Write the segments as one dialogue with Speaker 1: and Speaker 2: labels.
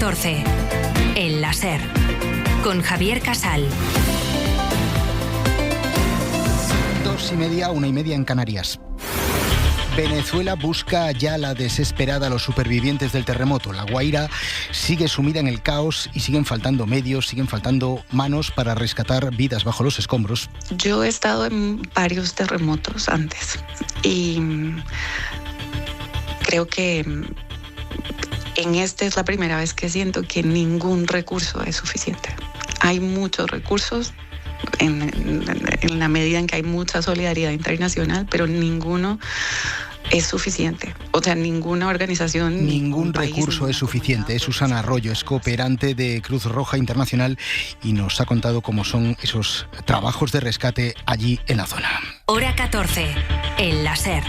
Speaker 1: 14. El láser. Con Javier Casal.
Speaker 2: 2:30, 1:30 en Canarias. Venezuela busca ya la desesperada a los supervivientes del terremoto. La Guaira sigue sumida en el caos y siguen faltando medios, siguen faltando manos para rescatar vidas bajo los escombros.
Speaker 3: Yo he estado en varios terremotos antes y creo que en este es la primera vez que siento que ningún recurso es suficiente. Hay muchos recursos en la medida en que hay mucha solidaridad internacional, pero ninguno es suficiente. O sea, ninguna organización...
Speaker 2: Ningún recurso es suficiente. Es Susana Arroyo, es cooperante de Cruz Roja Internacional y nos ha contado cómo son esos trabajos de rescate allí en la zona.
Speaker 1: Hora 14. El láser.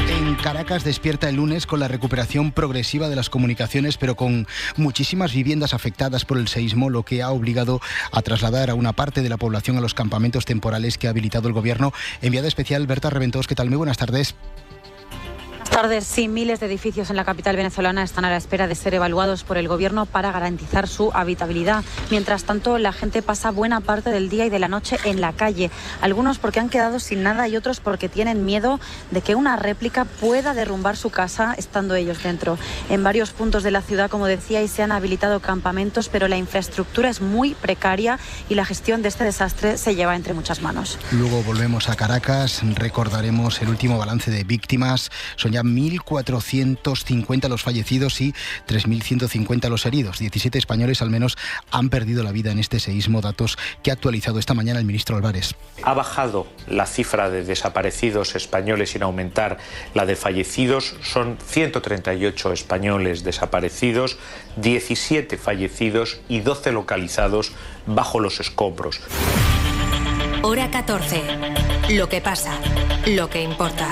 Speaker 2: En Caracas despierta el lunes con la recuperación progresiva de las comunicaciones, pero con muchísimas viviendas afectadas por el seísmo, lo que ha obligado a trasladar a una parte de la población a los campamentos temporales que ha habilitado el gobierno. Enviada especial Berta Reventós, ¿qué tal? Muy buenas tardes.
Speaker 4: Buenas tardes. Sí, miles de edificios en la capital venezolana están a la espera de ser evaluados por el gobierno para garantizar su habitabilidad. Mientras tanto, la gente pasa buena parte del día y de la noche en la calle. Algunos porque han quedado sin nada y otros porque tienen miedo de que una réplica pueda derrumbar su casa estando ellos dentro. En varios puntos de la ciudad, como decía, se han habilitado campamentos, pero la infraestructura es muy precaria y la gestión de este desastre se lleva entre muchas manos.
Speaker 2: Luego volvemos a Caracas, recordaremos el último balance de víctimas. Son ya 1.450 los fallecidos y 3.150 los heridos. 17 españoles al menos han perdido la vida en este seísmo, datos que ha actualizado esta mañana el ministro Álvarez.
Speaker 5: Ha bajado la cifra de desaparecidos españoles sin aumentar la de fallecidos. Son 138 españoles desaparecidos, 17 fallecidos y 12 localizados bajo los escombros.
Speaker 1: Hora 14. Lo que pasa, lo que importa.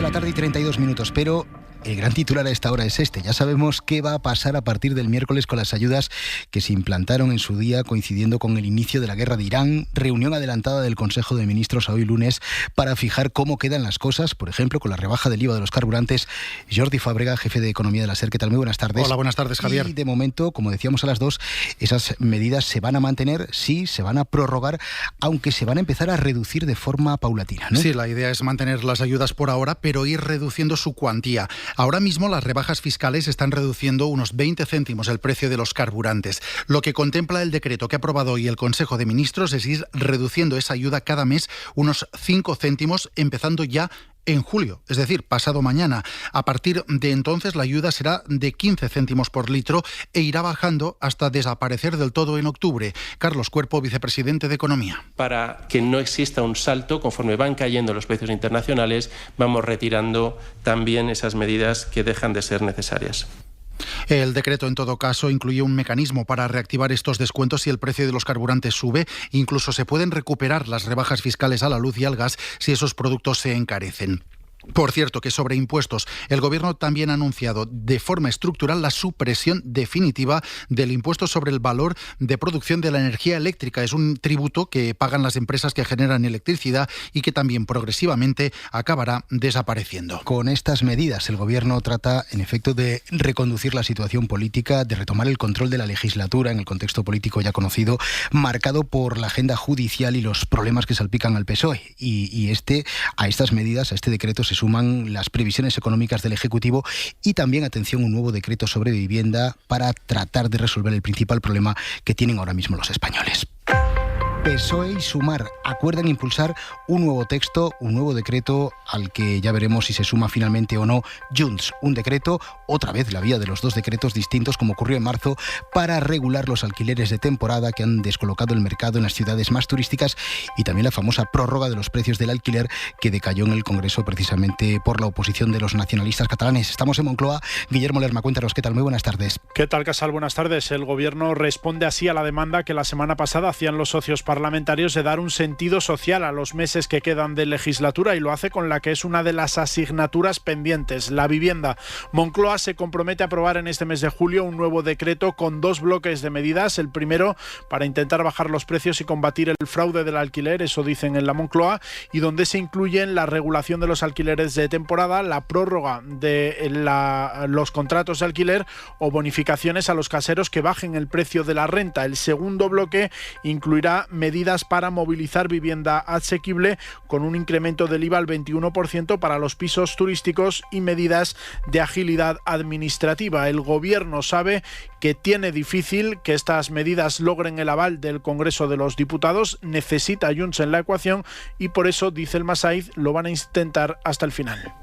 Speaker 2: 2:32, pero el gran titular a esta hora es este. Ya sabemos qué va a pasar a partir del miércoles con las ayudas que se implantaron en su día coincidiendo con el inicio de la guerra de Irán. Reunión adelantada del Consejo de Ministros a hoy lunes para fijar cómo quedan las cosas, por ejemplo, con la rebaja del IVA de los carburantes. Jordi Fábrega, jefe de Economía de la SER, ¿qué tal? Muy buenas tardes.
Speaker 6: Hola, buenas tardes, Javier.
Speaker 2: Y de momento, como decíamos a las 2, esas medidas se van a mantener, sí, se van a prorrogar, aunque se van a empezar a reducir de forma paulatina, ¿no?
Speaker 6: Sí, la idea es mantener las ayudas por ahora, pero ir reduciendo su cuantía. Ahora mismo las rebajas fiscales están reduciendo unos 20 céntimos el precio de los carburantes. Lo que contempla el decreto que ha aprobado hoy el Consejo de Ministros es ir reduciendo esa ayuda cada mes unos 5 céntimos, empezando ya en julio, es decir, pasado mañana. A partir de entonces la ayuda será de 15 céntimos por litro e irá bajando hasta desaparecer del todo en octubre. Carlos Cuerpo, vicepresidente de Economía.
Speaker 7: Para que no exista un salto, conforme van cayendo los precios internacionales, vamos retirando también esas medidas que dejan de ser necesarias.
Speaker 6: El decreto, en todo caso, incluye un mecanismo para reactivar estos descuentos si el precio de los carburantes sube. Incluso se pueden recuperar las rebajas fiscales a la luz y al gas si esos productos se encarecen. Por cierto, que sobre impuestos, el Gobierno también ha anunciado de forma estructural la supresión definitiva del impuesto sobre el valor de producción de la energía eléctrica. Es un tributo que pagan las empresas que generan electricidad y que también progresivamente acabará desapareciendo.
Speaker 2: Con estas medidas, el Gobierno trata, en efecto, de reconducir la situación política, de retomar el control de la legislatura en el contexto político ya conocido, marcado por la agenda judicial y los problemas que salpican al PSOE. Y a estas medidas, a este decreto, se suman las previsiones económicas del Ejecutivo y también, atención, un nuevo decreto sobre vivienda para tratar de resolver el principal problema que tienen ahora mismo los españoles. PSOE y Sumar acuerdan impulsar un nuevo texto, un nuevo decreto al que ya veremos si se suma finalmente o no Junts. Un decreto, otra vez la vía de los dos decretos distintos, como ocurrió en marzo, para regular los alquileres de temporada que han descolocado el mercado en las ciudades más turísticas y también la famosa prórroga de los precios del alquiler que decayó en el Congreso precisamente por la oposición de los nacionalistas catalanes. Estamos en Moncloa. Guillermo Lerma, cuéntanos, ¿qué tal? Muy buenas tardes.
Speaker 8: ¿Qué tal, Casal? Buenas tardes. El Gobierno responde así a la demanda que la semana pasada hacían los socios parlamentarios de dar un sentido social a los meses que quedan de legislatura, y lo hace con la que es una de las asignaturas pendientes, la vivienda. Moncloa se compromete a aprobar en este mes de julio un nuevo decreto con 2 bloques de medidas. El primero para intentar bajar los precios y combatir el fraude del alquiler, eso dicen en la Moncloa, y donde se incluyen la regulación de los alquileres de temporada, la prórroga de los contratos de alquiler o bonificaciones a los caseros que bajen el precio de la renta. El segundo bloque incluirá medidas para movilizar vivienda asequible con un incremento del IVA al 21% para los pisos turísticos y medidas de agilidad administrativa. El Gobierno sabe que tiene difícil que estas medidas logren el aval del Congreso de los Diputados, necesita a Junts en la ecuación y por eso, dice el Masaiz, lo van a intentar hasta el final.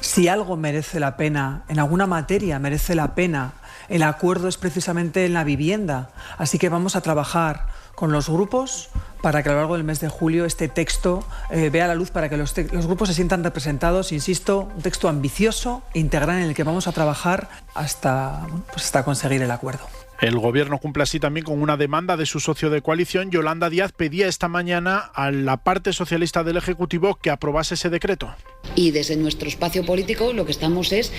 Speaker 9: Si algo merece la pena, en alguna materia merece la pena, el acuerdo es precisamente en la vivienda. Así que vamos a trabajar con los grupos para que a lo largo del mes de julio este texto vea la luz, para que los grupos se sientan representados. Insisto, un texto ambicioso, integral, en el que vamos a trabajar hasta conseguir el acuerdo.
Speaker 8: El Gobierno cumple así también con una demanda de su socio de coalición. Yolanda Díaz pedía esta mañana a la parte socialista del Ejecutivo que aprobase ese decreto.
Speaker 10: Y desde nuestro espacio político lo que estamos es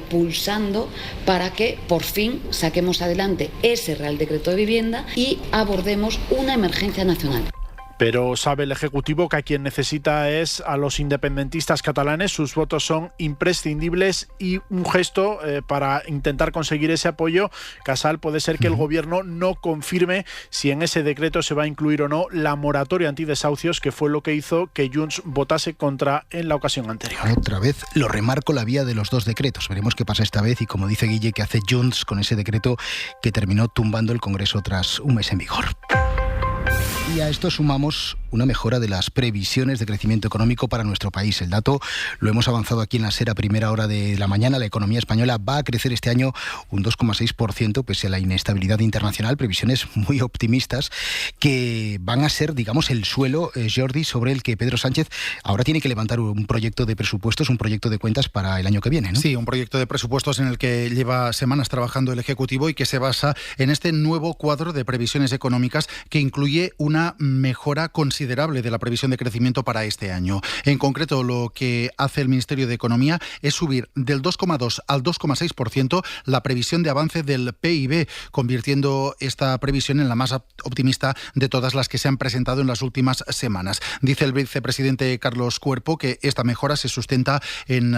Speaker 10: pulsando para que por fin saquemos adelante ese Real Decreto de Vivienda y abordemos una emergencia nacional.
Speaker 8: Pero sabe el Ejecutivo que a quien necesita es a los independentistas catalanes. Sus votos son imprescindibles y un gesto para intentar conseguir ese apoyo. Casal, puede ser que el Gobierno no confirme si en ese decreto se va a incluir o no la moratoria antidesahucios, que fue lo que hizo que Junts votase contra en la ocasión anterior.
Speaker 2: Otra vez lo remarco, la vía de los 2 decretos. Veremos qué pasa esta vez y, como dice Guille, qué hace Junts con ese decreto que terminó tumbando el Congreso tras un mes en vigor. Y a esto sumamos una mejora de las previsiones de crecimiento económico para nuestro país. El dato lo hemos avanzado aquí en la SER a primera hora de la mañana. La economía española va a crecer este año un 2,6% pese a la inestabilidad internacional. Previsiones muy optimistas que van a ser, digamos, el suelo, Jordi, sobre el que Pedro Sánchez ahora tiene que levantar un proyecto de presupuestos, un proyecto de cuentas para el año que viene, ¿no?
Speaker 6: Sí, un proyecto de presupuestos en el que lleva semanas trabajando el Ejecutivo y que se basa en este nuevo cuadro de previsiones económicas que incluye una mejora considerable de la previsión de crecimiento para este año. En concreto, lo que hace el Ministerio de Economía es subir del 2,2 al 2,6% la previsión de avance del PIB, convirtiendo esta previsión en la más optimista de todas las que se han presentado en las últimas semanas. Dice el vicepresidente Carlos Cuerpo que esta mejora se sustenta en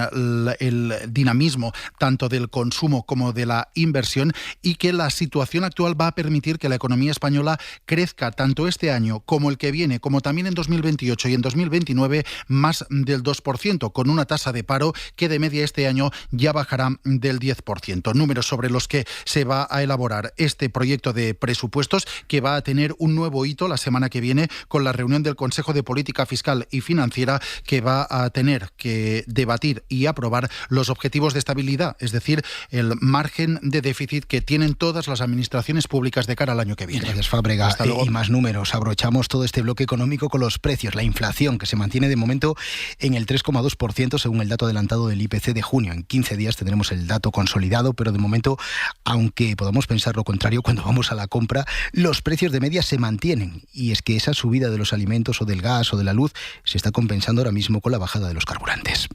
Speaker 6: el dinamismo tanto del consumo como de la inversión y que la situación actual va a permitir que la economía española crezca tanto este año como el que viene, como también en 2028 y en 2029, más del 2%, con una tasa de paro que de media este año ya bajará del 10%. Números sobre los que se va a elaborar este proyecto de presupuestos, que va a tener un nuevo hito la semana que viene con la reunión del Consejo de Política Fiscal y Financiera, que va a tener que debatir y aprobar los objetivos de estabilidad, es decir, el margen de déficit que tienen todas las administraciones públicas de cara al año que viene.
Speaker 2: Gracias, Fábrega.
Speaker 6: Hasta luego.
Speaker 2: Y más números. Abrochamos todo este bloque económico con los precios. La inflación, que se mantiene de momento en el 3,2% según el dato adelantado del IPC de junio. En 15 días tendremos el dato consolidado, pero de momento, aunque podamos pensar lo contrario cuando vamos a la compra, los precios de media se mantienen. Y es que esa subida de los alimentos o del gas o de la luz se está compensando ahora mismo con la bajada de los carburantes.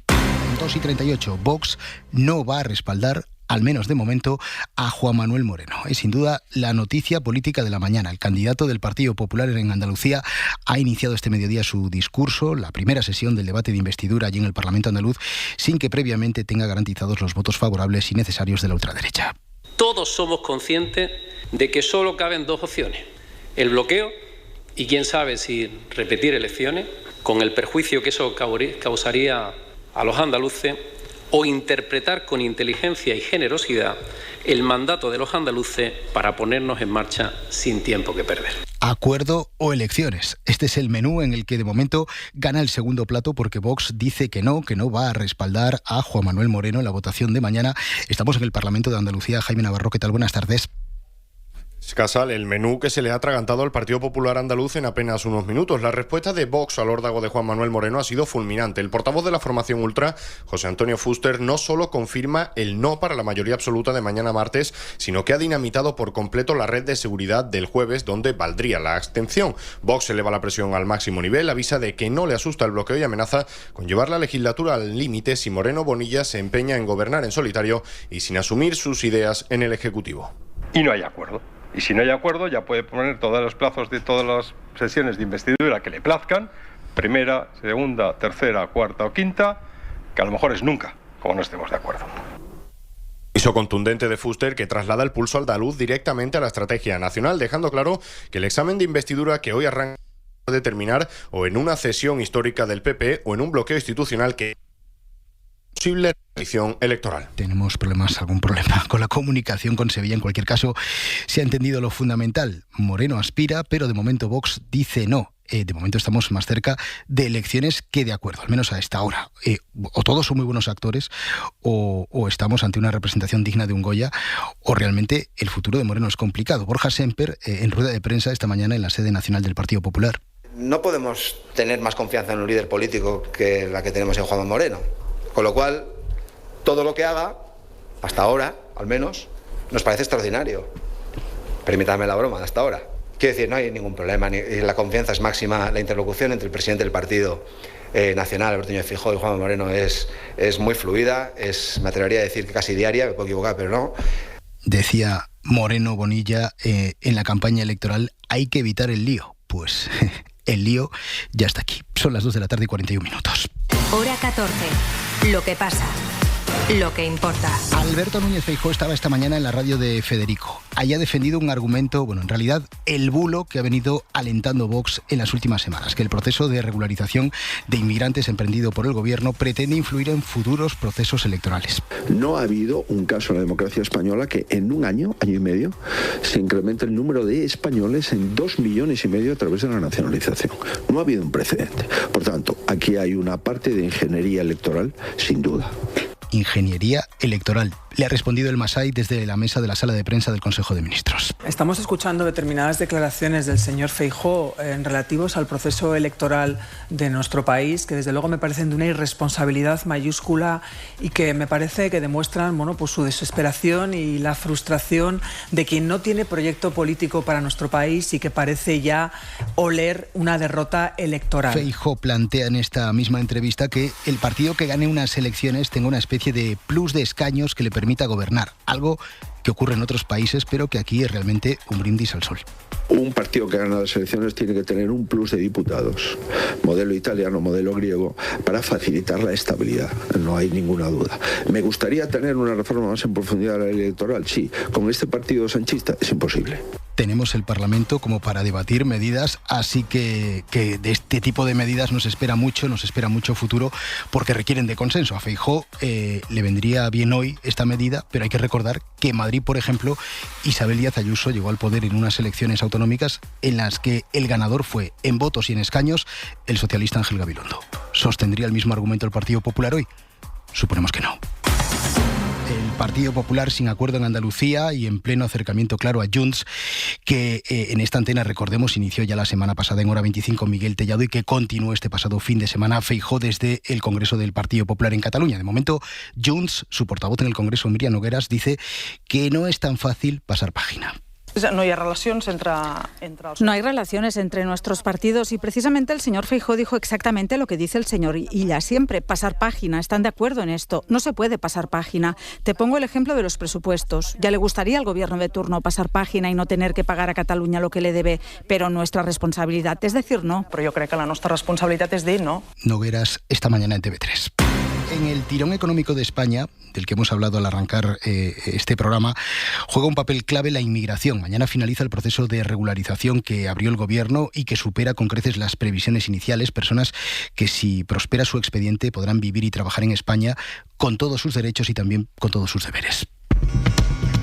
Speaker 2: 2:38. Vox no va a respaldar, al menos de momento, a Juan Manuel Moreno. Es sin duda la noticia política de la mañana. El candidato del Partido Popular en Andalucía ha iniciado este mediodía su discurso, la primera sesión del debate de investidura allí en el Parlamento andaluz, sin que previamente tenga garantizados los votos favorables y necesarios de la ultraderecha.
Speaker 11: Todos somos conscientes de que solo caben 2 opciones: el bloqueo y quién sabe si repetir elecciones, con el perjuicio que eso causaría a los andaluces, o interpretar con inteligencia y generosidad el mandato de los andaluces para ponernos en marcha sin tiempo que perder.
Speaker 2: Acuerdo o elecciones. Este es el menú en el que de momento gana el segundo plato, porque Vox dice que no va a respaldar a Juan Manuel Moreno en la votación de mañana. Estamos en el Parlamento de Andalucía. Jaime Navarro, ¿qué tal? Buenas tardes.
Speaker 12: Casal, el menú que se le ha atragantado al Partido Popular andaluz en apenas unos minutos. La respuesta de Vox al órdago de Juan Manuel Moreno ha sido fulminante. El portavoz de la formación ultra, José Antonio Fuster, no solo confirma el no para la mayoría absoluta de mañana martes, sino que ha dinamitado por completo la red de seguridad del jueves, donde valdría la abstención. Vox eleva la presión al máximo nivel, avisa de que no le asusta el bloqueo y amenaza con llevar la legislatura al límite si Moreno Bonilla se empeña en gobernar en solitario y sin asumir sus ideas en el Ejecutivo.
Speaker 13: Y no hay acuerdo. Y si no hay acuerdo, ya puede poner todos los plazos de todas las sesiones de investidura que le plazcan, primera, segunda, tercera, cuarta o quinta, que a lo mejor es nunca, como no estemos de acuerdo.
Speaker 12: Aviso contundente de Fuster que traslada el pulso andaluz directamente a la estrategia nacional, dejando claro que el examen de investidura que hoy arranca puede terminar o en una cesión histórica del PP o en un bloqueo institucional que posible elección electoral.
Speaker 2: Tenemos algún problema con la comunicación con Sevilla. En cualquier caso, se ha entendido lo fundamental. Moreno aspira, pero de momento Vox dice no. De momento estamos más cerca de elecciones que de acuerdo, al menos a esta hora. O todos son muy buenos actores, o estamos ante una representación digna de un Goya, o realmente el futuro de Moreno es complicado. Borja Semper, en rueda de prensa esta mañana en la sede nacional del Partido Popular.
Speaker 14: No podemos tener más confianza en un líder político que la que tenemos en Juan Moreno. Con lo cual, todo lo que haga, hasta ahora, al menos, nos parece extraordinario. Permítame la broma, hasta ahora. Quiero decir, no hay ningún problema, la confianza es máxima, la interlocución entre el presidente del Partido Nacional, Alberto Núñez Feijóo, y Juan Moreno es muy fluida, me atrevería a decir que casi diaria, me puedo equivocar, pero no.
Speaker 2: Decía Moreno Bonilla en la campaña electoral, hay que evitar el lío. Pues el lío ya está aquí. Son las 2 de la tarde y 41 minutos.
Speaker 1: Hora 14. Lo que pasa. Lo que importa.
Speaker 2: Alberto Núñez Feijóo estaba esta mañana en la radio de Federico. Allí ha defendido un argumento, en realidad el bulo que ha venido alentando Vox en las últimas semanas, que el proceso de regularización de inmigrantes emprendido por el gobierno pretende influir en futuros procesos electorales.
Speaker 15: No ha habido un caso en la democracia española que en un año y medio, se incremente el número de españoles en 2,5 millones a través de la nacionalización. No ha habido un precedente. Por tanto, aquí hay una parte de ingeniería electoral, sin duda.
Speaker 2: Ingeniería electoral. Le ha respondido el Masai desde la mesa de la sala de prensa del Consejo de Ministros.
Speaker 9: Estamos escuchando determinadas declaraciones del señor Feijóo relativos al proceso electoral de nuestro país, que desde luego me parecen de una irresponsabilidad mayúscula y que me parece que demuestran pues su desesperación y la frustración de quien no tiene proyecto político para nuestro país y que parece ya oler una derrota electoral.
Speaker 2: Feijóo plantea en esta misma entrevista que el partido que gane unas elecciones tenga una especie de plus de escaños que le permita gobernar, algo que ocurre en otros países, pero que aquí es realmente un brindis al sol.
Speaker 15: Un partido que gana las elecciones tiene que tener un plus de diputados, modelo italiano, modelo griego, para facilitar la estabilidad, no hay ninguna duda. ¿Me gustaría tener una reforma más en profundidad de la ley electoral? Sí. ¿Con este partido sanchista? Es imposible.
Speaker 2: Tenemos el Parlamento como para debatir medidas, así que de este tipo de medidas nos espera mucho futuro, porque requieren de consenso. A Feijóo le vendría bien hoy esta medida, pero hay que recordar que en Madrid, por ejemplo, Isabel Díaz Ayuso llegó al poder en unas elecciones autonómicas en las que el ganador fue, en votos y en escaños, el socialista Ángel Gabilondo. ¿Sostendría el mismo argumento el Partido Popular hoy? Suponemos que no. El Partido Popular sin acuerdo en Andalucía y en pleno acercamiento claro a Junts, que en esta antena, recordemos, inició ya la semana pasada en Hora 25 Miguel Tellado y que continuó este pasado fin de semana Feijóo desde el Congreso del Partido Popular en Cataluña. De momento, Junts, su portavoz en el Congreso, Míriam Nogueras, dice que no es tan fácil pasar página.
Speaker 16: No hay relaciones entre nuestros partidos y precisamente el señor Feijóo dijo exactamente lo que dice el señor Illa siempre, pasar página. Están de acuerdo en esto. No se puede pasar página. Te pongo el ejemplo de los presupuestos. Ya le gustaría al gobierno de turno pasar página y no tener que pagar a Cataluña lo que le debe, pero nuestra responsabilidad es decir no.
Speaker 17: Però jo crec que la nostra responsabilitat és dir no.
Speaker 2: Nogueras esta mañana en TV3. En el tirón económico de España, del que hemos hablado al arrancar este programa, juega un papel clave la inmigración. Mañana finaliza el proceso de regularización que abrió el gobierno y que supera con creces las previsiones iniciales. Personas que, si prospera su expediente, podrán vivir y trabajar en España con todos sus derechos y también con todos sus deberes.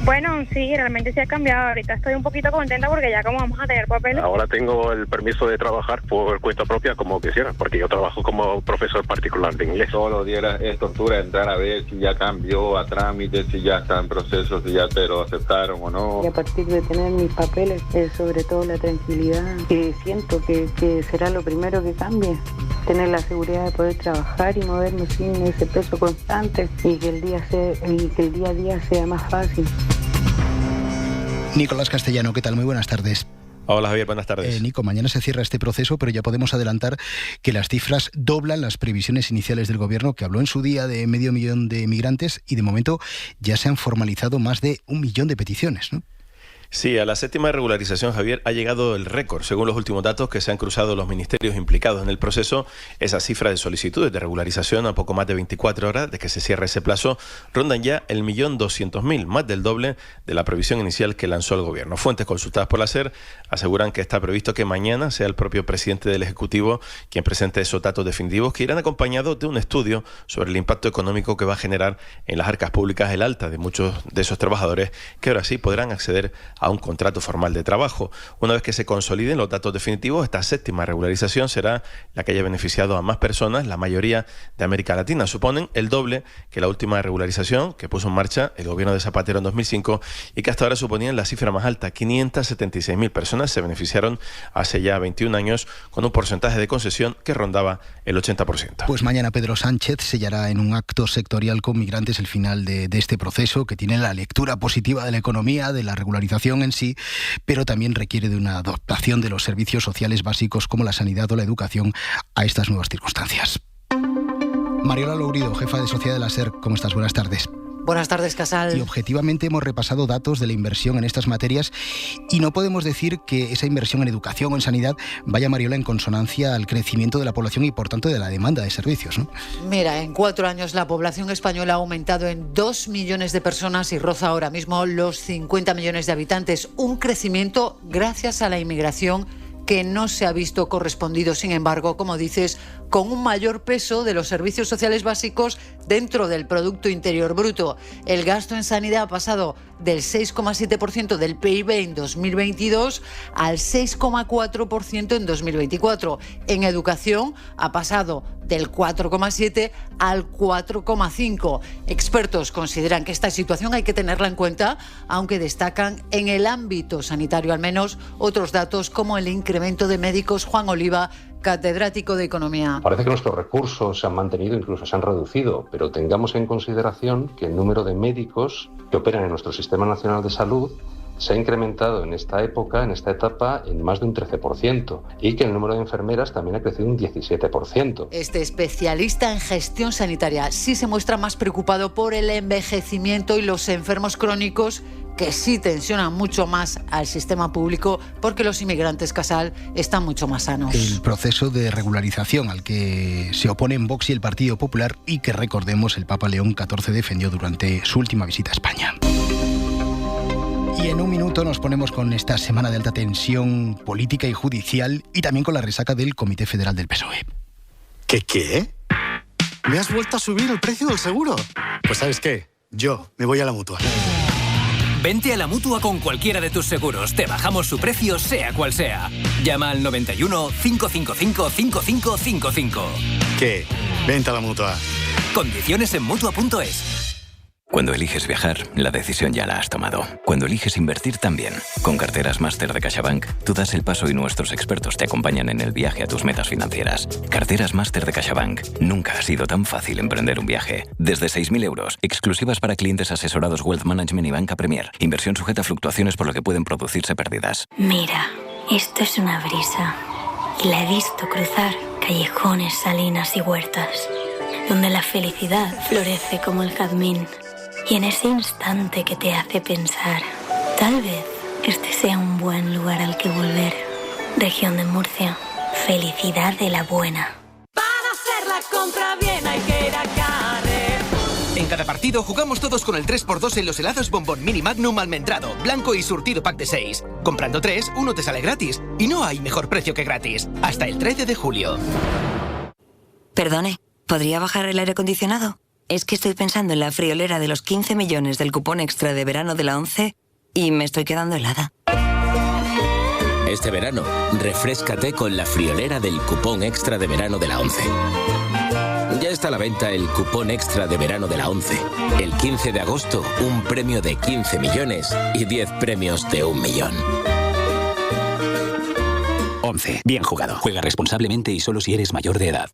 Speaker 18: Bueno, sí, realmente sí ha cambiado. Ahorita estoy un poquito contenta porque ya como vamos a tener papeles.
Speaker 19: Ahora tengo el permiso de trabajar por cuenta propia como quisiera, porque yo trabajo como profesor particular de inglés.
Speaker 20: Todos los días es tortura entrar a ver si ya cambió a trámite, si ya está en proceso, si ya te lo aceptaron o no.
Speaker 21: Y a partir de tener mis papeles, sobre todo la tranquilidad, que siento que será lo primero que cambie. Tener la seguridad de poder trabajar y moverme sin ese peso constante y que el día a día sea más fácil.
Speaker 2: Nicolás Castellano, ¿qué tal? Muy buenas tardes.
Speaker 22: Hola Javier, buenas tardes.
Speaker 2: Nico, mañana se cierra este proceso, pero ya podemos adelantar que las cifras doblan las previsiones iniciales del Gobierno, que habló en su día de 500.000 de migrantes y de momento ya se han formalizado más de 1 millón de peticiones, ¿no?
Speaker 22: Sí, a la 7ª regularización, Javier, ha llegado el récord. Según los últimos datos que se han cruzado los ministerios implicados en el proceso, esa cifra de solicitudes de regularización a poco más de 24 horas de que se cierre ese plazo rondan ya el 1.200.000, más del doble de la previsión inicial que lanzó el Gobierno. Fuentes consultadas por la SER aseguran que está previsto que mañana sea el propio presidente del Ejecutivo quien presente esos datos definitivos, que irán acompañados de un estudio sobre el impacto económico que va a generar en las arcas públicas el alta de muchos de esos trabajadores que ahora sí podrán acceder a un contrato formal de trabajo. Una vez que se consoliden los datos definitivos, esta 7ª regularización será la que haya beneficiado a más personas, la mayoría de América Latina. Suponen el doble que la última regularización que puso en marcha el gobierno de Zapatero en 2005 y que hasta ahora suponían la cifra más alta. 576.000 personas se beneficiaron hace ya 21 años con un porcentaje de concesión que rondaba el 80%.
Speaker 2: Pues mañana Pedro Sánchez sellará en un acto sectorial con migrantes el final de este proceso, que tiene la lectura positiva de la economía, de la regularización en sí, pero también requiere de una adaptación de los servicios sociales básicos como la sanidad o la educación a estas nuevas circunstancias. Mariola Lourido, jefa de Sociedad de la SER, ¿cómo estás? Buenas tardes.
Speaker 23: Buenas tardes, Casal.
Speaker 2: Y objetivamente hemos repasado datos de la inversión en estas materias y no podemos decir que esa inversión en educación o en sanidad vaya, Mariola, en consonancia al crecimiento de la población y, por tanto, de la demanda de servicios, ¿no?
Speaker 23: Mira, en 4 años la población española ha aumentado en 2 millones de personas y roza ahora mismo los 50 millones de habitantes. Un crecimiento gracias a la inmigración que no se ha visto correspondido, sin embargo, como dices, con un mayor peso de los servicios sociales básicos dentro del Producto Interior Bruto. El gasto en sanidad ha pasado del 6,7% del PIB en 2022 al 6,4% en 2024. En educación ha pasado del 4,7 al 4,5. Expertos consideran que esta situación hay que tenerla en cuenta, aunque destacan en el ámbito sanitario al menos otros datos como el incremento de médicos. Juan Oliva, catedrático de Economía.
Speaker 24: Parece que nuestros recursos se han mantenido, incluso se han reducido, pero tengamos en consideración que el número de médicos que operan en nuestro Sistema Nacional de Salud se ha incrementado en esta etapa, en más de un 13%, y que el número de enfermeras también ha crecido un 17%.
Speaker 23: Este especialista en gestión sanitaria sí se muestra más preocupado por el envejecimiento y los enfermos crónicos, que sí tensionan mucho más al sistema público porque los inmigrantes, Casal, están mucho más sanos.
Speaker 2: El proceso de regularización al que se oponen Vox y el Partido Popular y que, recordemos, el Papa León XIV defendió durante su última visita a España. Y en un minuto nos ponemos con esta semana de alta tensión política y judicial y también con la resaca del Comité Federal del PSOE.
Speaker 25: ¿Qué? ¿Me has vuelto a subir el precio del seguro? Pues ¿sabes qué? Yo me voy a la Mutua.
Speaker 26: Vente a la Mutua con cualquiera de tus seguros. Te bajamos su precio, sea cual sea. Llama al 91 555 5555.
Speaker 25: ¿Qué? Vente a la Mutua.
Speaker 26: Condiciones en Mutua.es.
Speaker 27: Cuando eliges viajar, la decisión ya la has tomado. Cuando eliges invertir, también. Con Carteras Máster de CaixaBank, tú das el paso y nuestros expertos te acompañan en el viaje a tus metas financieras. Carteras Máster de CaixaBank. Nunca ha sido tan fácil emprender un viaje. Desde 6.000 euros, exclusivas para clientes asesorados Wealth Management y Banca Premier. Inversión sujeta a fluctuaciones por lo que pueden producirse pérdidas.
Speaker 28: Mira, esto es una brisa. Y la he visto cruzar callejones, salinas y huertas, donde la felicidad florece como el jazmín. Y en ese instante que te hace pensar, tal vez este sea un buen lugar al que volver. Región de Murcia, felicidad de la buena.
Speaker 29: Para hacer la compra bien hay que ir a Carrefour.
Speaker 30: En cada partido jugamos todos con el 3x2 en los helados Bombón Mini Magnum almendrado, blanco y surtido pack de 6. Comprando 3, uno te sale gratis. Y no hay mejor precio que gratis. Hasta el 13 de julio.
Speaker 31: Perdone, ¿podría bajar el aire acondicionado?
Speaker 28: es que estoy pensando en la friolera de los 15 millones del cupón extra de verano de la ONCE y me estoy quedando helada.
Speaker 3: Este verano, refréscate con la friolera del cupón extra de verano de la ONCE. Ya está a la venta el cupón extra de verano de la ONCE. El 15 de agosto, un premio de 15 millones y 10 premios de 1 millón.
Speaker 26: ONCE. Bien jugado. Juega responsablemente y solo si eres mayor de edad.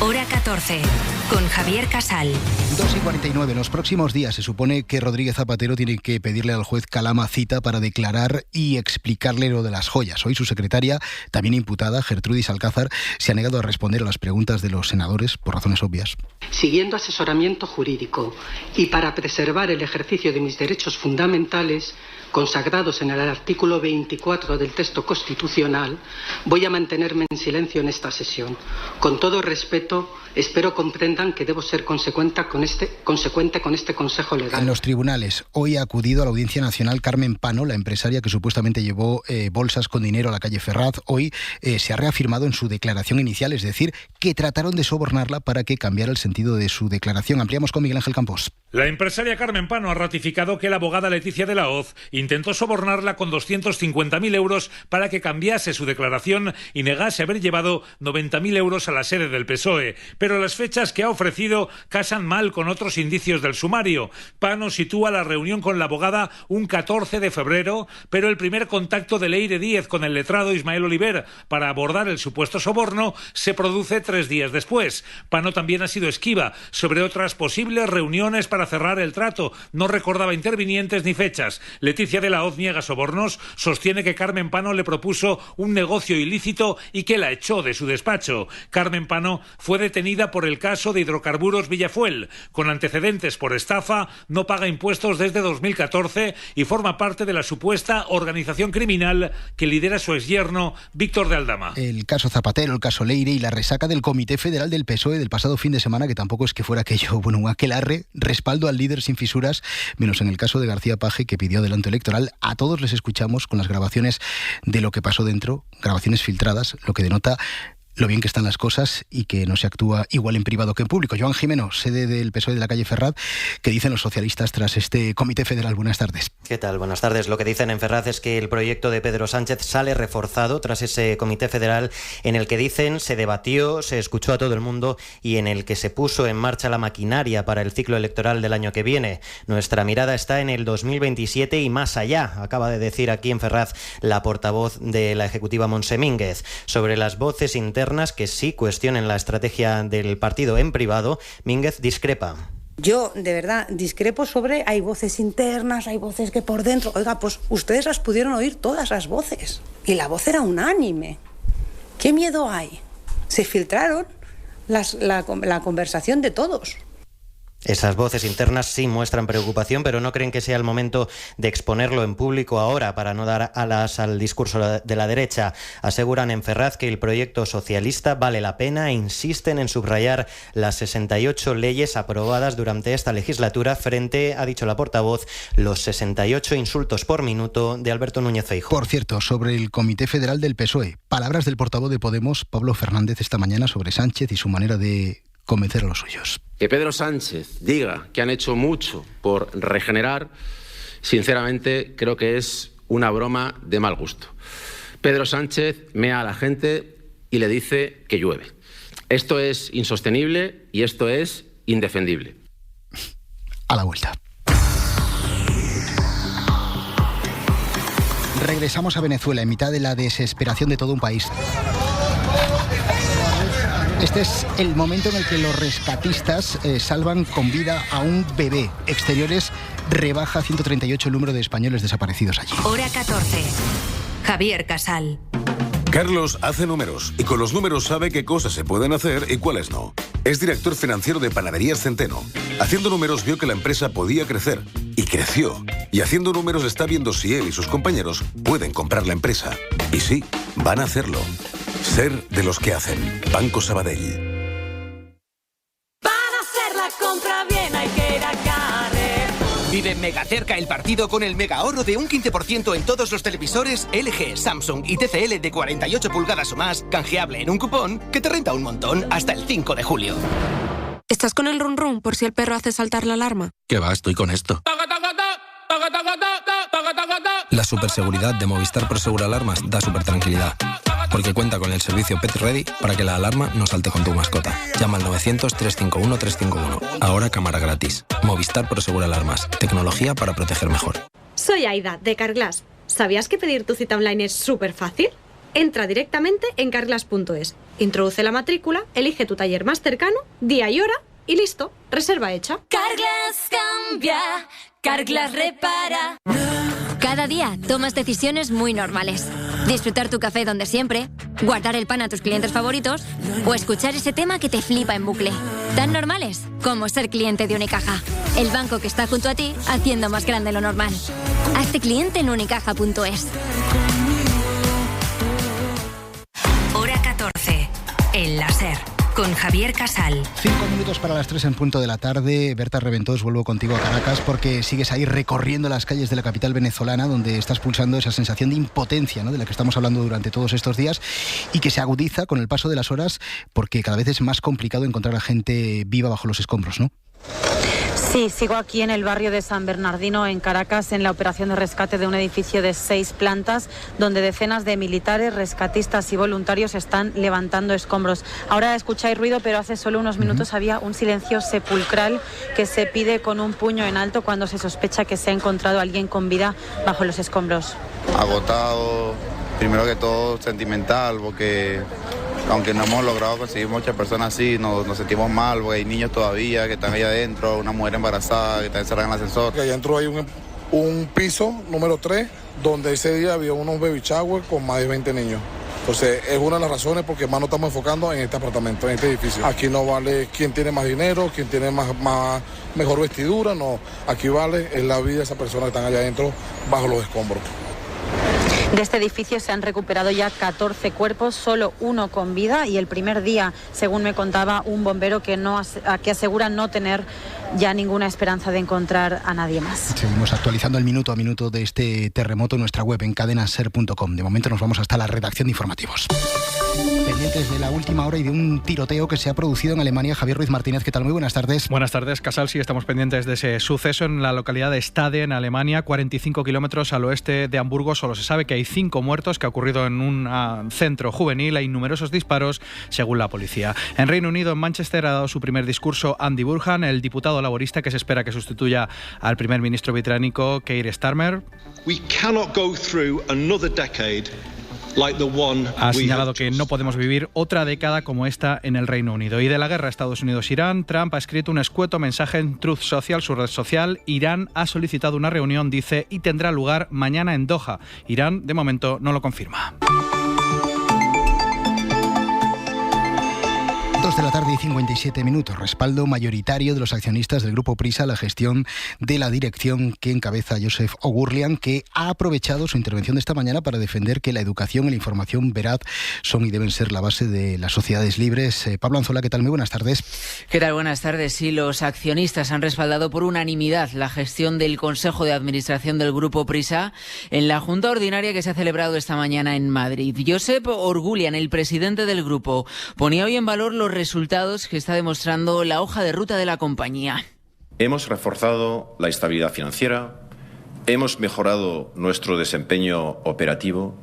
Speaker 1: Hora 14, con Javier Casal.
Speaker 2: 2:49. En los próximos días se supone que Rodríguez Zapatero tiene que pedirle al juez Calama cita para declarar y explicarle lo de las joyas. Hoy su secretaria, también imputada, Gertrudis Alcázar, se ha negado a responder a las preguntas de los senadores por razones obvias.
Speaker 4: Siguiendo asesoramiento jurídico y para preservar el ejercicio de mis derechos fundamentales, consagrados en el artículo 24 del texto constitucional, voy a mantenerme en silencio en esta sesión. Con todo respeto, espero comprendan que debo ser consecuente con este consejo legal.
Speaker 2: En los tribunales, hoy ha acudido a la Audiencia Nacional Carmen Pano, la empresaria que supuestamente llevó bolsas con dinero a la calle Ferraz. Hoy se ha reafirmado en su declaración inicial, es decir, que trataron de sobornarla para que cambiara el sentido de su declaración. Ampliamos con Miguel Ángel Campos.
Speaker 5: La empresaria Carmen Pano ha ratificado que la abogada Leticia de la Hoz intentó sobornarla con 250.000 euros para que cambiase su declaración y negase haber llevado 90.000 euros a la sede del PSOE. Pero las fechas que ha ofrecido casan mal con otros indicios del sumario. Pano sitúa la reunión con la abogada un 14 de febrero, pero el primer contacto de Leire Díez con el letrado Ismael Oliver para abordar el supuesto soborno se produce 3 días después. Pano también ha sido esquiva sobre otras posibles reuniones para cerrar el trato. No recordaba intervinientes ni fechas. Leticia de la Hoz niega sobornos, sostiene que Carmen Pano le propuso un negocio ilícito y que la echó de su despacho. Carmen Pano fue detenida por el caso de Hidrocarburos Villafuel. Con antecedentes por estafa, no paga impuestos desde 2014 y forma parte de la supuesta organización criminal que lidera su exyerno Víctor de Aldama.
Speaker 2: El caso Zapatero, el caso Leire y la resaca del Comité Federal del PSOE del pasado fin de semana, que tampoco es que fuera aquello, un aquelarre, respaldo al líder sin fisuras, menos en el caso de García Paje, que pidió adelanto electoral. A todos les escuchamos con las grabaciones de lo que pasó dentro, grabaciones filtradas, lo que denota lo bien que están las cosas y que no se actúa igual en privado que en público. Joan Jimeno, sede del PSOE de la calle Ferraz, ¿qué dicen los socialistas tras este Comité Federal? Buenas tardes.
Speaker 6: ¿Qué tal? Buenas tardes. Lo que dicen en Ferraz es que el proyecto de Pedro Sánchez sale reforzado tras ese Comité Federal en el que dicen se debatió, se escuchó a todo el mundo y en el que se puso en marcha la maquinaria para el ciclo electoral del año que viene. Nuestra mirada está en el 2027 y más allá, acaba de decir aquí en Ferraz la portavoz de la ejecutiva Montse Mínguez. Sobre las voces internas que sí cuestionen la estrategia del partido en privado, Mínguez discrepa.
Speaker 7: Yo, de verdad, discrepo sobre hay voces internas, hay voces que por dentro... Oiga, pues ustedes las pudieron oír todas las voces. Y la voz era unánime. ¿Qué miedo hay? Se filtraron la conversación de todos.
Speaker 6: Esas voces internas sí muestran preocupación, pero no creen que sea el momento de exponerlo en público ahora para no dar alas al discurso de la derecha. Aseguran en Ferraz que el proyecto socialista vale la pena e insisten en subrayar las 68 leyes aprobadas durante esta legislatura frente, ha dicho la portavoz, los 68 insultos por minuto de Alberto Núñez Feijóo.
Speaker 2: Por cierto, sobre el Comité Federal del PSOE, palabras del portavoz de Podemos, Pablo Fernández, esta mañana sobre Sánchez y su manera de convencer a los suyos.
Speaker 8: Que Pedro Sánchez diga que han hecho mucho por regenerar, sinceramente creo que es una broma de mal gusto. Pedro Sánchez mea a la gente y le dice que llueve. Esto es insostenible y esto es indefendible.
Speaker 2: A la vuelta. Regresamos a Venezuela en mitad de la desesperación de todo un país. Este es el momento en el que los rescatistas salvan con vida a un bebé. Exteriores rebaja 138 el número de españoles desaparecidos allí.
Speaker 1: Hora 14. Javier Casal.
Speaker 10: Carlos hace números y con los números sabe qué cosas se pueden hacer y cuáles no. Es director financiero de Panaderías Centeno. Haciendo números vio que la empresa podía crecer y creció. Y haciendo números está viendo si él y sus compañeros pueden comprar la empresa. Y sí, van a hacerlo. Ser de los que hacen. Banco Sabadell.
Speaker 29: Para hacer la compra bien hay que ir a Carrefour.
Speaker 30: Vive mega cerca el partido con el mega ahorro de un 15% en todos los televisores LG, Samsung y TCL de 48 pulgadas o más, canjeable en un cupón que te renta un montón hasta el 5 de julio.
Speaker 9: ¿Estás con el run run por si el perro hace saltar la alarma?
Speaker 11: ¿Qué va? Estoy con esto. La superseguridad de Movistar Prosegur Alarmas da super tranquilidad, porque cuenta con el servicio Pet Ready para que la alarma no salte con tu mascota. Llama al 900-351-351. Ahora cámara gratis. Movistar Prosegur Alarmas. Tecnología para proteger mejor.
Speaker 12: Soy Aida, de Carglass. ¿Sabías que pedir tu cita online es súper fácil? Entra directamente en carglass.es, introduce la matrícula, elige tu taller más cercano, día y hora y listo, reserva hecha.
Speaker 29: Carglass cambia, Carglass repara.
Speaker 13: Cada día tomas decisiones muy normales. Disfrutar tu café donde siempre, guardar el pan a tus clientes favoritos o escuchar ese tema que te flipa en bucle. Tan normales como ser cliente de Unicaja, el banco que está junto a ti haciendo más grande lo normal. Hazte cliente en unicaja.es.
Speaker 1: Hora 14. El láser. Con Javier Casal.
Speaker 2: 5 minutos para las 3 en punto de la tarde. Berta Reventós, vuelvo contigo a Caracas porque sigues ahí recorriendo las calles de la capital venezolana, donde estás pulsando esa sensación de impotencia, ¿no?, de la que estamos hablando durante todos estos días y que se agudiza con el paso de las horas porque cada vez es más complicado encontrar a gente viva bajo los escombros, ¿no?
Speaker 14: Sí, sigo aquí en el barrio de San Bernardino, en Caracas, en la operación de rescate de un edificio de 6 plantas, donde decenas de militares, rescatistas y voluntarios están levantando escombros. Ahora escucháis ruido, pero hace solo unos minutos había un silencio sepulcral que se pide con un puño en alto cuando se sospecha que se ha encontrado alguien con vida bajo los escombros.
Speaker 15: Agotado, primero que todo sentimental, porque aunque no hemos logrado conseguir muchas personas así, nos sentimos mal, porque hay niños todavía que están ahí adentro, una mujer embarazada que está encerrada en el ascensor.
Speaker 16: Allá adentro hay un piso número 3, donde ese día había unos baby shower con más de 20 niños. Entonces es una de las razones porque más nos estamos enfocando en este apartamento, en este edificio. Aquí no vale quién tiene más dinero, quién tiene mejor vestidura, no. Aquí vale es la vida de esas personas que están allá adentro bajo los escombros.
Speaker 14: De este edificio se han recuperado ya 14 cuerpos, solo uno con vida, y el primer día, según me contaba un bombero, que asegura no tener ya ninguna esperanza de encontrar a nadie más.
Speaker 2: Seguimos actualizando el minuto a minuto de este terremoto en nuestra web en cadenaser.com. De momento nos vamos hasta la redacción de informativos. Pendientes de la última hora y de un tiroteo que se ha producido en Alemania. Javier Ruiz Martínez, ¿qué tal? Muy buenas tardes.
Speaker 17: Buenas tardes, Casal. Sí, estamos pendientes de ese suceso en la localidad de Stade, en Alemania, 45 kilómetros al oeste de Hamburgo. Solo se sabe que hay 5 muertos, que ha ocurrido en un centro juvenil. Hay numerosos disparos, según la policía. En Reino Unido, en Manchester, ha dado su primer discurso Andy Burnham, el diputado laborista que se espera que sustituya al primer ministro británico Keir Starmer.
Speaker 18: We cannot go through another decade.
Speaker 17: Ha señalado que no podemos vivir otra década como esta en el Reino Unido. Y de la guerra Estados Unidos-Irán, Trump ha escrito un escueto mensaje en Truth Social, su red social. Irán ha solicitado una reunión, dice, y tendrá lugar mañana en Doha. Irán, de momento, no lo confirma.
Speaker 2: 2 de la tarde y 57 minutos. Respaldo mayoritario de los accionistas del Grupo Prisa a la gestión de la dirección que encabeza Joseph O'Gurlian, que ha aprovechado su intervención de esta mañana para defender que la educación y la información veraz son y deben ser la base de las sociedades libres. Pablo Anzola, ¿qué tal? Muy buenas tardes.
Speaker 19: ¿Qué tal? Buenas tardes. Sí, los accionistas han respaldado por unanimidad la gestión del Consejo de Administración del Grupo Prisa en la Junta Ordinaria que se ha celebrado esta mañana en Madrid. Joseph O'Gurlian, el presidente del grupo, ponía hoy en valor los resultados que está demostrando la hoja de ruta de la compañía.
Speaker 31: Hemos reforzado la estabilidad financiera, hemos mejorado nuestro desempeño operativo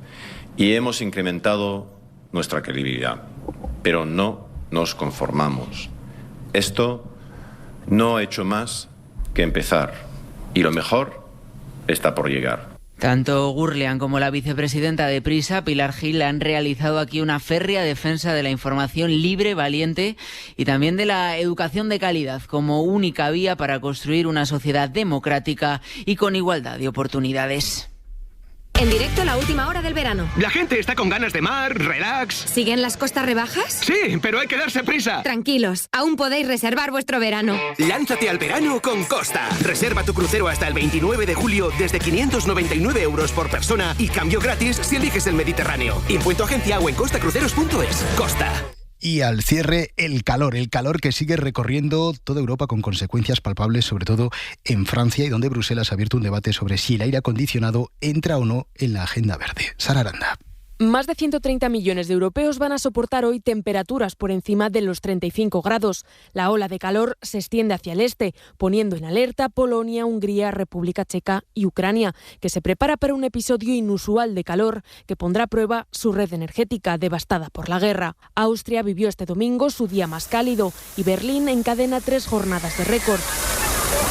Speaker 31: y hemos incrementado nuestra credibilidad. Pero no nos conformamos. Esto no ha hecho más que empezar y lo mejor está por llegar.
Speaker 19: Tanto O'Gurlian como la vicepresidenta de Prisa, Pilar Gil, han realizado aquí una férrea defensa de la información libre, valiente y también de la educación de calidad como única vía para construir una sociedad democrática y con igualdad de oportunidades.
Speaker 32: En directo la última hora del verano.
Speaker 33: La gente está con ganas de mar, relax.
Speaker 32: ¿Siguen las costas rebajas?
Speaker 33: Sí, pero hay que darse prisa.
Speaker 32: Tranquilos, aún podéis reservar vuestro verano.
Speaker 33: Lánzate al verano con Costa. Reserva tu crucero hasta el 29 de julio desde 599 euros por persona y cambio gratis si eliges el Mediterráneo. Impuesto agencia o en costacruceros.es. Costa.
Speaker 2: Y al cierre, el calor que sigue recorriendo toda Europa con consecuencias palpables, sobre todo en Francia, y donde Bruselas ha abierto un debate sobre si el aire acondicionado entra o no en la agenda verde. Sara Aranda.
Speaker 3: Más de 130 millones de europeos van a soportar hoy temperaturas por encima de los 35 grados. La ola de calor se extiende hacia el este, poniendo en alerta Polonia, Hungría, República Checa y Ucrania, que se prepara para un episodio inusual de calor que pondrá a prueba su red energética devastada por la guerra. Austria vivió este domingo su día más cálido y Berlín encadena 3 jornadas de récord.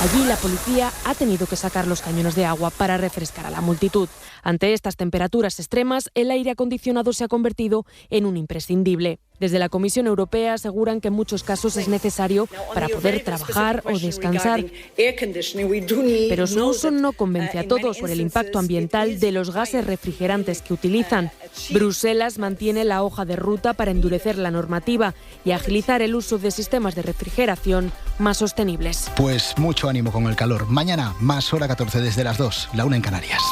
Speaker 3: Allí la policía ha tenido que sacar los cañones de agua para refrescar a la multitud. Ante estas temperaturas extremas, el aire acondicionado se ha convertido en un imprescindible. Desde la Comisión Europea aseguran que en muchos casos es necesario para poder trabajar o descansar. Pero su uso no convence a todos por el impacto ambiental de los gases refrigerantes que utilizan. Bruselas mantiene la hoja de ruta para endurecer la normativa y agilizar el uso de sistemas de refrigeración más sostenibles.
Speaker 2: Pues mucho ánimo con el calor. Mañana, más hora 14 desde las 2, la 1 en Canarias.